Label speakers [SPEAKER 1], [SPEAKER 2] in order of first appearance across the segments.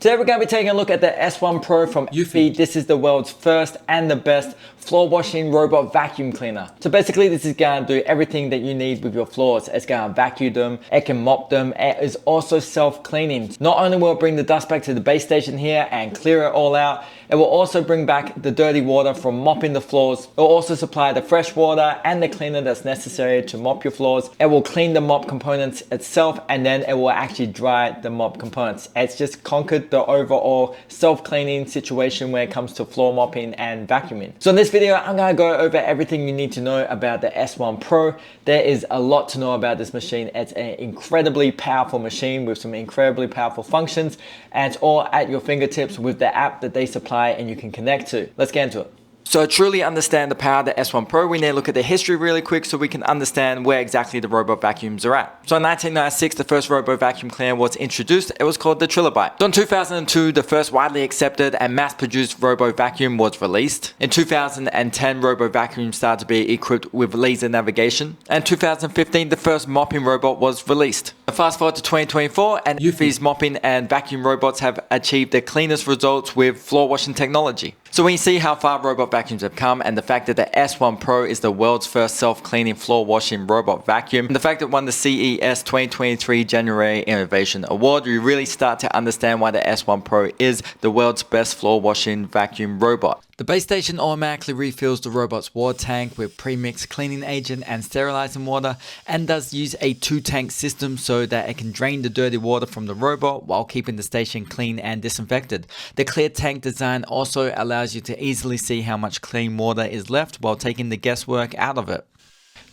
[SPEAKER 1] Today we're going to be taking a look at the S1 Pro from Eufy. This is the world's first and the best floor washing robot vacuum cleaner. So basically this is going to do everything that you need with your floors. It's going to vacuum them, it can mop them, it is also self-cleaning. Not only will it bring the dust back to the base station here and clear it all out, it will also bring back the dirty water from mopping the floors. It will also supply the fresh water and the cleaner that's necessary to mop your floors. It will clean the mop components itself, and then it will actually dry the mop components. It's just conquered the overall self-cleaning situation when it comes to floor mopping and vacuuming. So in this video, I'm going to go over everything you need to know about the S1 Pro. There is a lot to know about this machine. It's an incredibly powerful machine with some incredibly powerful functions, and it's all at your fingertips with the app that they supply and you can connect to. Let's get into it. So to truly understand the power of the S1 Pro, we need to look at the history really quick so we can understand where exactly the robot vacuums are at. So in 1996, the first robot vacuum cleaner was introduced. It was called the Trilobite. So in 2002, the first widely accepted and mass-produced robot vacuum was released. In 2010, robot vacuums started to be equipped with laser navigation. And in 2015, the first mopping robot was released. Fast forward to 2024, and Eufy's mopping and vacuum robots have achieved the cleanest results with floor washing technology. So when you see how far robot vacuums have come, and the fact that the S1 Pro is the world's first self-cleaning floor washing robot vacuum, and the fact that it won the CES 2023 January Innovation Award, you really start to understand why the S1 Pro is the world's best floor washing vacuum robot. The base station automatically refills the robot's water tank with pre-mixed cleaning agent and sterilizing water, and does use a 2-tank system so that it can drain the dirty water from the robot while keeping the station clean and disinfected. The clear tank design also allows you to easily see how much clean water is left while taking the guesswork out of it.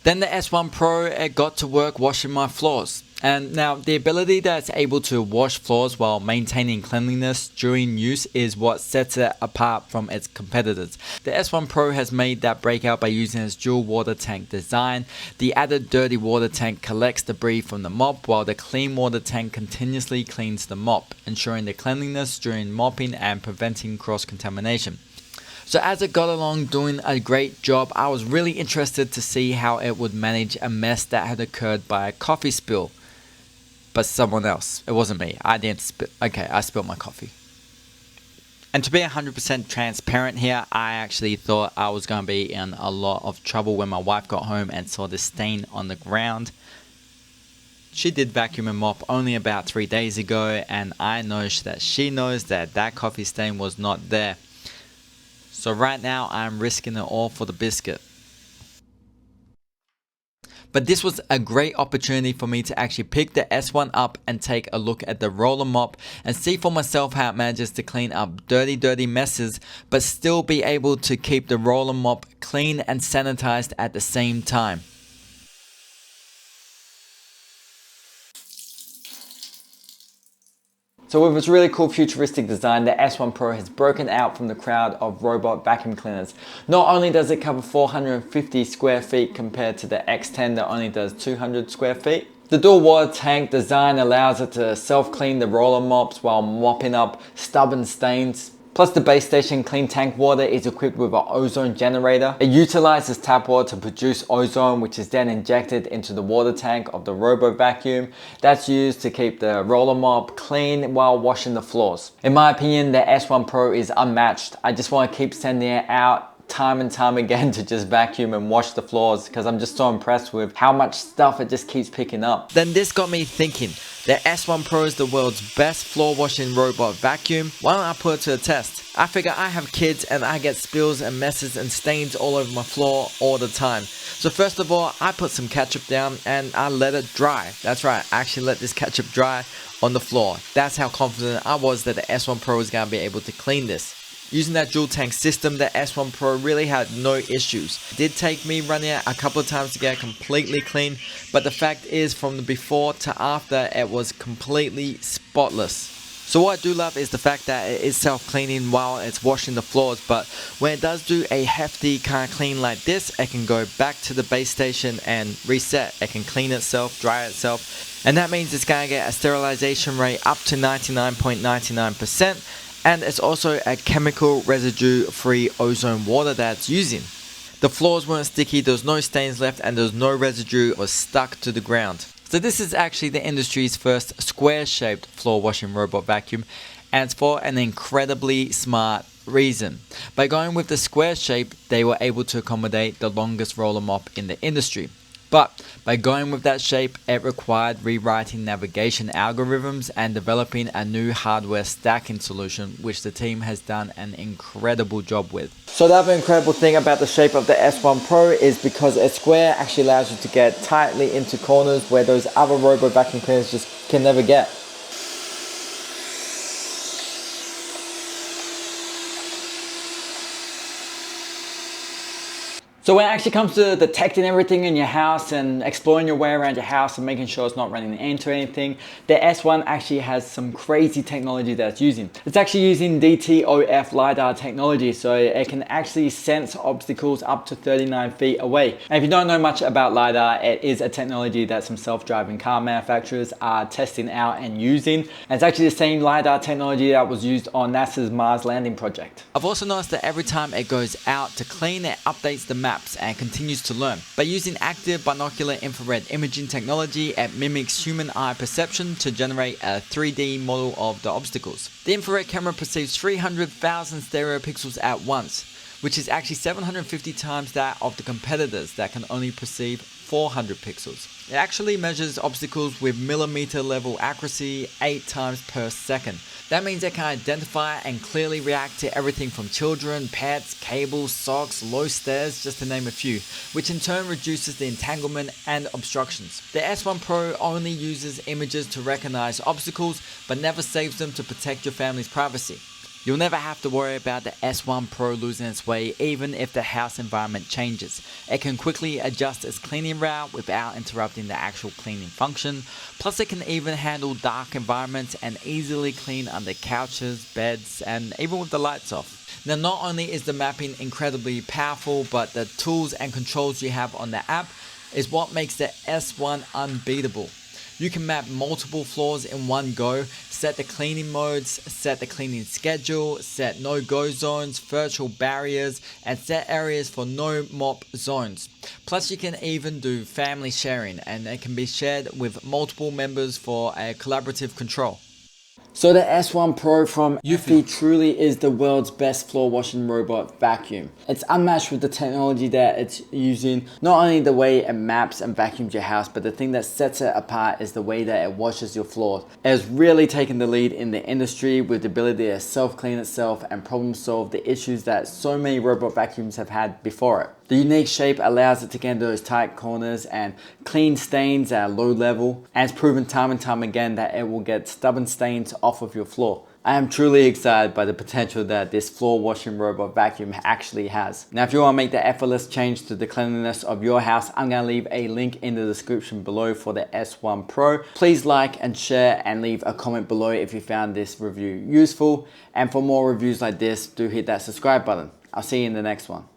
[SPEAKER 1] Then the S1 Pro, it got to work washing my floors. And now the ability that it's able to wash floors while maintaining cleanliness during use is what sets it apart from its competitors. The S1 Pro has made that breakout by using its dual water tank design. The added dirty water tank collects debris from the mop, while the clean water tank continuously cleans the mop, ensuring the cleanliness during mopping and preventing cross-contamination. So as it got along doing a great job, I was really interested to see how it would manage a mess that had occurred by a coffee spill. But someone else. It wasn't me. I didn't spill. Okay, I spilled my coffee. And to be 100% transparent here, I actually thought I was going to be in a lot of trouble when my wife got home and saw the stain on the ground. She did vacuum and mop only about 3 days ago, and I know that she knows that that coffee stain was not there. So right now, I'm risking it all for the biscuit. But this was a great opportunity for me to actually pick the S1 up and take a look at the roller mop and see for myself how it manages to clean up dirty messes, but still be able to keep the roller mop clean and sanitized at the same time. So with its really cool futuristic design, the S1 Pro has broken out from the crowd of robot vacuum cleaners. Not only does it cover 450 square feet compared to the X10 that only does 200 square feet, the dual water tank design allows it to self-clean the roller mops while mopping up stubborn stains. Plus the base station clean tank water is equipped with an ozone generator. It utilizes tap water to produce ozone, which is then injected into the water tank of the robo vacuum. That's used to keep the roller mop clean while washing the floors. In my opinion, the S1 Pro is unmatched. I just want to keep sending it out time and time again to just vacuum and wash the floors because I'm just so impressed with how much stuff it just keeps picking up. Then this got me thinking, the S1 Pro is the world's best floor washing robot vacuum. Why don't I put it to a test? I figure I have kids and I get spills and messes and stains all over my floor all the time. So first of all, I put some ketchup down and I let it dry. That's right, I actually let this ketchup dry on the floor. That's how confident I was that the S1 Pro is going to be able to clean this. Using that dual tank system, the S1 Pro really had no issues. It did take me running it a couple of times to get it completely clean, but the fact is from the before to after, it was completely spotless. So what I do love is the fact that it is self-cleaning while it's washing the floors, but when it does do a hefty kind of clean like this, it can go back to the base station and reset. It can clean itself, dry itself, and that means it's going to get a sterilization rate up to 99.99%. And it's also a chemical residue free ozone water that it's using. The floors weren't sticky, there was no stains left, and there was no residue was stuck to the ground. So this is actually the industry's first square shaped floor washing robot vacuum, and it's for an incredibly smart reason. By going with the square shape, they were able to accommodate the longest roller mop in the industry. But by going with that shape, it required rewriting navigation algorithms and developing a new hardware stacking solution, which the team has done an incredible job with. So the other incredible thing about the shape of the S1 Pro is because it's square actually allows you to get tightly into corners where those other robo vacuum cleaners just can never get. So when it actually comes to detecting everything in your house and exploring your way around your house and making sure it's not running into anything, the S1 actually has some crazy technology that it's using. It's actually using DTOF LiDAR technology, so it can actually sense obstacles up to 39 feet away. And if you don't know much about LiDAR, it is a technology that some self-driving car manufacturers are testing out and using. And it's actually the same LiDAR technology that was used on NASA's Mars landing project. I've also noticed that every time it goes out to clean, it updates the map and continues to learn. By using active binocular infrared imaging technology, it mimics human eye perception to generate a 3D model of the obstacles. The infrared camera perceives 300,000 stereo pixels at once, which is actually 750 times that of the competitors that can only perceive 400 pixels. It actually measures obstacles with millimeter level accuracy 8 times per second. That means it can identify and clearly react to everything from children, pets, cables, socks, low stairs, just to name a few, which in turn reduces the entanglement and obstructions. The S1 Pro only uses images to recognize obstacles, but never saves them to protect your family's privacy. You'll never have to worry about the S1 Pro losing its way even if the house environment changes. It can quickly adjust its cleaning route without interrupting the actual cleaning function. Plus it can even handle dark environments and easily clean under couches, beds, and even with the lights off. Now not only is the mapping incredibly powerful, but the tools and controls you have on the app is what makes the S1 unbeatable. You can map multiple floors in one go, set the cleaning modes, set the cleaning schedule, set no-go zones, virtual barriers, and set areas for no mop zones. Plus you can even do family sharing, and it can be shared with multiple members for a collaborative control. So the S1 Pro from eufy truly is the world's best floor washing robot vacuum. It's unmatched with the technology that it's using. Not only the way it maps and vacuums your house, but the thing that sets it apart is the way that it washes your floors. It has really taken the lead in the industry with the ability to self-clean itself and problem solve the issues that so many robot vacuums have had before it. The unique shape allows it to get into those tight corners and clean stains at a low level, and it's proven time and time again that it will get stubborn stains off of your floor. I am truly excited by the potential that this floor washing robot vacuum actually has. Now if you want to make the effortless change to the cleanliness of your house, I'm going to leave a link in the description below for the S1 Pro. Please like and share and leave a comment below if you found this review useful. And for more reviews like this, do hit that subscribe button. I'll see you in the next one.